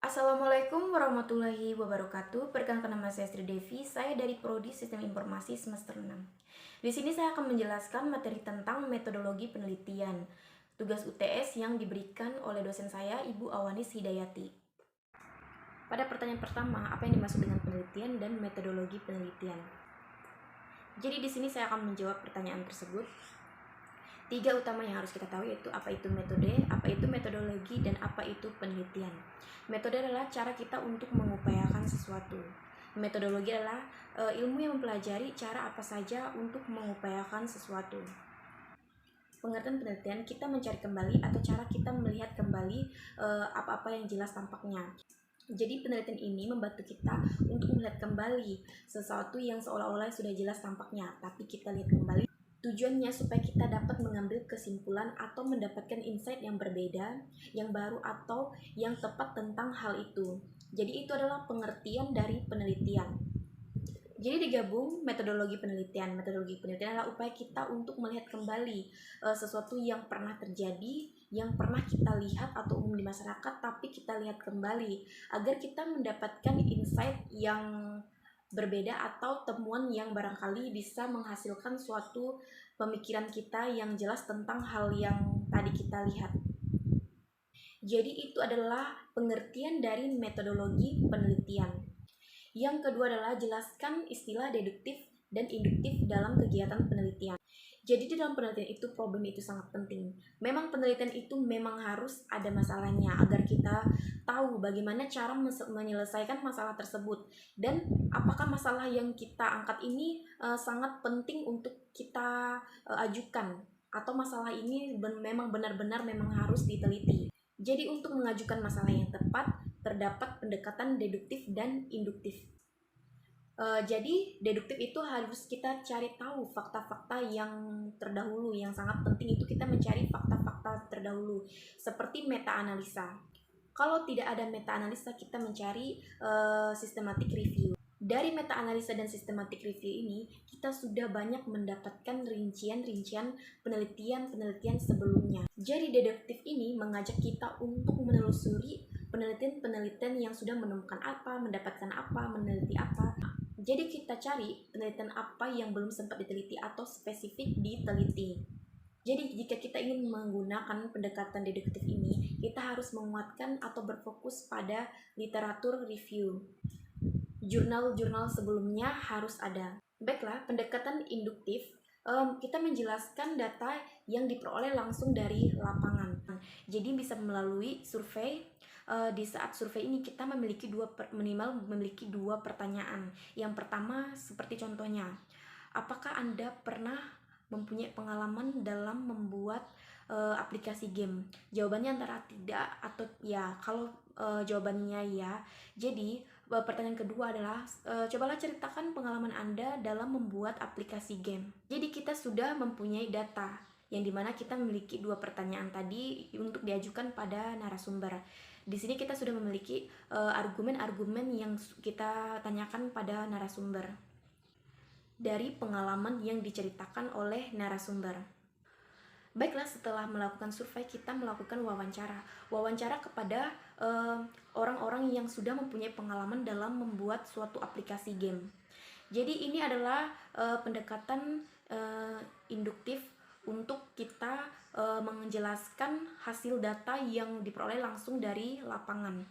Assalamualaikum warahmatullahi wabarakatuh. Perkenalkan, nama saya Sri Devi. Saya dari Prodi Sistem Informasi semester 6. Di sini saya akan menjelaskan materi tentang metodologi penelitian. Tugas UTS yang diberikan oleh dosen saya, Ibu Awanis Hidayati. Pada pertanyaan pertama, apa yang dimaksud dengan penelitian dan metodologi penelitian? Jadi di sini saya akan menjawab pertanyaan tersebut. Tiga utama yang harus kita tahu yaitu apa itu metode, apa itu metodologi, dan apa itu penelitian. Metode adalah cara kita untuk mengupayakan sesuatu. Metodologi adalah ilmu yang mempelajari cara apa saja untuk mengupayakan sesuatu. Pengertian penelitian, kita mencari kembali atau cara kita melihat kembali apa-apa yang jelas tampaknya. Jadi penelitian ini membantu kita untuk melihat kembali sesuatu yang seolah-olah sudah jelas tampaknya, tapi kita lihat kembali. Tujuannya supaya kita dapat mengambil kesimpulan atau mendapatkan insight yang berbeda, yang baru atau yang tepat tentang hal itu. Jadi itu adalah pengertian dari penelitian. Jadi digabung metodologi penelitian. Metodologi penelitian adalah upaya kita untuk melihat kembali sesuatu yang pernah terjadi, yang pernah kita lihat atau umum di masyarakat, tapi kita lihat kembali agar kita mendapatkan insight yang berbeda atau temuan yang barangkali bisa menghasilkan suatu pemikiran kita yang jelas tentang hal yang tadi kita lihat. Jadi itu adalah pengertian dari metodologi penelitian. Yang kedua adalah jelaskan istilah deduktif dan induktif dalam kegiatan penelitian. Jadi di dalam penelitian itu problem itu sangat penting. Memang penelitian itu memang harus ada masalahnya agar kita tahu bagaimana cara menyelesaikan masalah tersebut dan apakah masalah yang kita angkat ini sangat penting untuk kita ajukan atau masalah ini memang benar-benar memang harus diteliti. Jadi untuk mengajukan masalah yang tepat terdapat pendekatan deduktif dan induktif. Jadi deduktif itu harus kita cari tahu fakta-fakta yang terdahulu. Yang sangat penting itu kita mencari fakta-fakta terdahulu seperti meta-analisa. Kalau tidak ada meta-analisa, kita mencari systematic review. Dari meta-analisa dan systematic review ini, kita sudah banyak mendapatkan rincian-rincian penelitian-penelitian sebelumnya. Jadi deduktif ini mengajak kita untuk menelusuri penelitian-penelitian yang sudah menemukan apa, mendapatkan apa, meneliti apa. Jadi kita cari penelitian apa yang belum sempat diteliti atau spesifik diteliti. Jadi jika kita ingin menggunakan pendekatan deduktif ini, kita harus menguatkan atau berfokus pada literatur review. Jurnal-jurnal sebelumnya harus ada. Baiklah, pendekatan induktif, kita menjelaskan data yang diperoleh langsung dari lapangan. Jadi bisa melalui survei. Di saat survei ini kita minimal memiliki dua pertanyaan. Yang pertama seperti contohnya, apakah Anda pernah mempunyai pengalaman dalam membuat aplikasi game? Jawabannya antara tidak atau ya. Kalau jawabannya ya, jadi pertanyaan kedua adalah cobalah ceritakan pengalaman Anda dalam membuat aplikasi game. Jadi kita sudah mempunyai data yang dimana kita memiliki dua pertanyaan tadi untuk diajukan pada narasumber. Di sini kita sudah memiliki argumen-argumen yang kita tanyakan pada narasumber dari pengalaman yang diceritakan oleh narasumber. Baiklah, setelah melakukan survei, kita melakukan wawancara kepada orang-orang yang sudah mempunyai pengalaman dalam membuat suatu aplikasi game. Jadi ini adalah pendekatan induktif untuk kita menjelaskan hasil data yang diperoleh langsung dari lapangan.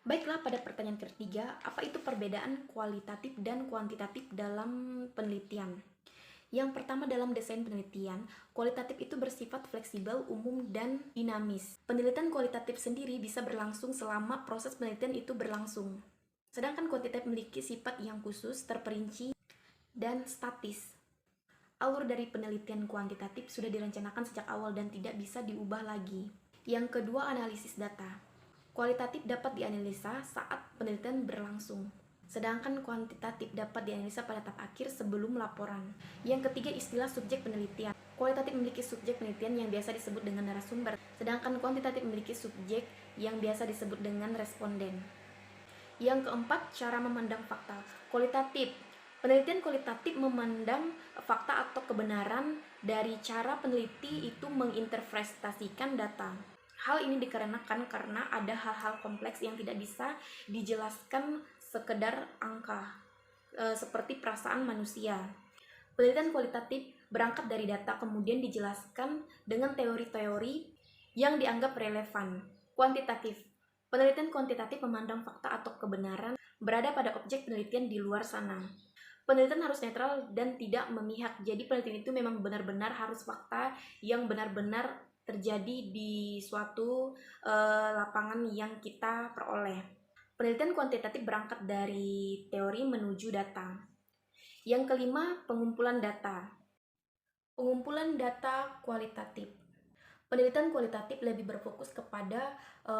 Baiklah, pada pertanyaan ketiga, apa itu perbedaan kualitatif dan kuantitatif dalam penelitian? Yang pertama, dalam desain penelitian, kualitatif itu bersifat fleksibel, umum, dan dinamis. Penelitian kualitatif sendiri bisa berlangsung selama proses penelitian itu berlangsung. Sedangkan kuantitatif memiliki sifat yang khusus, terperinci, dan statis. Alur dari penelitian kuantitatif sudah direncanakan sejak awal dan tidak bisa diubah lagi. Yang kedua, analisis data. Kualitatif dapat dianalisa saat penelitian berlangsung, sedangkan kuantitatif dapat dianalisa pada tahap akhir sebelum laporan. Yang ketiga, istilah subjek penelitian. Kualitatif memiliki subjek penelitian yang biasa disebut dengan narasumber, sedangkan kuantitatif memiliki subjek yang biasa disebut dengan responden. Yang keempat, cara memandang fakta. Penelitian kualitatif memandang fakta atau kebenaran dari cara peneliti itu menginterpretasikan data. Hal ini dikarenakan karena ada hal-hal kompleks yang tidak bisa dijelaskan sekedar angka, seperti perasaan manusia. Penelitian kualitatif berangkat dari data kemudian dijelaskan dengan teori-teori yang dianggap relevan. Kuantitatif. Penelitian kuantitatif memandang fakta atau kebenaran berada pada objek penelitian di luar sana. Penelitian harus netral dan tidak memihak. Jadi penelitian itu memang benar-benar harus fakta yang benar-benar terjadi di suatu lapangan yang kita peroleh. Penelitian kuantitatif berangkat dari teori menuju data. Yang kelima, pengumpulan data. Pengumpulan data kualitatif. Penelitian kualitatif lebih berfokus kepada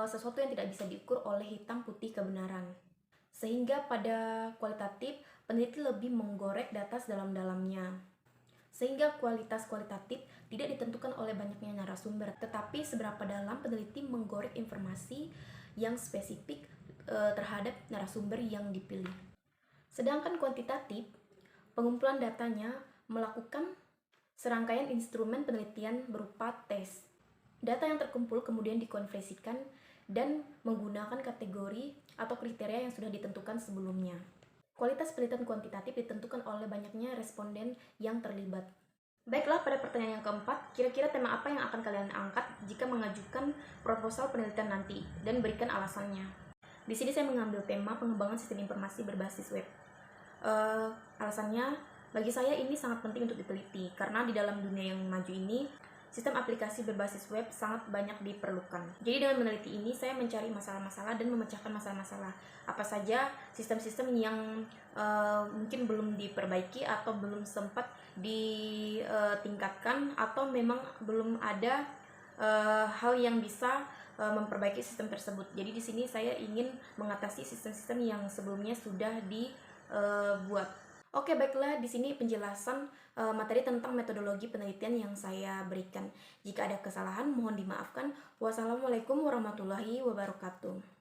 sesuatu yang tidak bisa diukur oleh hitam putih kebenaran. Sehingga pada kualitatif, peneliti lebih menggorek data sedalam-dalamnya. Sehingga kualitas kualitatif tidak ditentukan oleh banyaknya narasumber, tetapi seberapa dalam peneliti menggorek informasi yang spesifik terhadap narasumber yang dipilih. Sedangkan kuantitatif, pengumpulan datanya melakukan serangkaian instrumen penelitian berupa tes. Data yang terkumpul kemudian dikonversikan dan menggunakan kategori atau kriteria yang sudah ditentukan sebelumnya. Kualitas penelitian kuantitatif ditentukan oleh banyaknya responden yang terlibat. Baiklah, pada pertanyaan yang keempat, kira-kira tema apa yang akan kalian angkat jika mengajukan proposal penelitian nanti, dan berikan alasannya. Di sini saya mengambil tema pengembangan sistem informasi berbasis web. Alasannya, bagi saya ini sangat penting untuk diteliti, karena di dalam dunia yang maju ini, sistem aplikasi berbasis web sangat banyak diperlukan. Jadi dengan meneliti ini, saya mencari masalah-masalah dan memecahkan masalah-masalah. Apa saja sistem-sistem yang mungkin belum diperbaiki atau belum sempat ditingkatkan, atau memang belum ada hal yang bisa memperbaiki sistem tersebut. Jadi di sini saya ingin mengatasi sistem-sistem yang sebelumnya sudah dibuat. Oke, baiklah, di sini penjelasan materi tentang metodologi penelitian yang saya berikan. Jika ada kesalahan, mohon dimaafkan. Wassalamualaikum warahmatullahi wabarakatuh.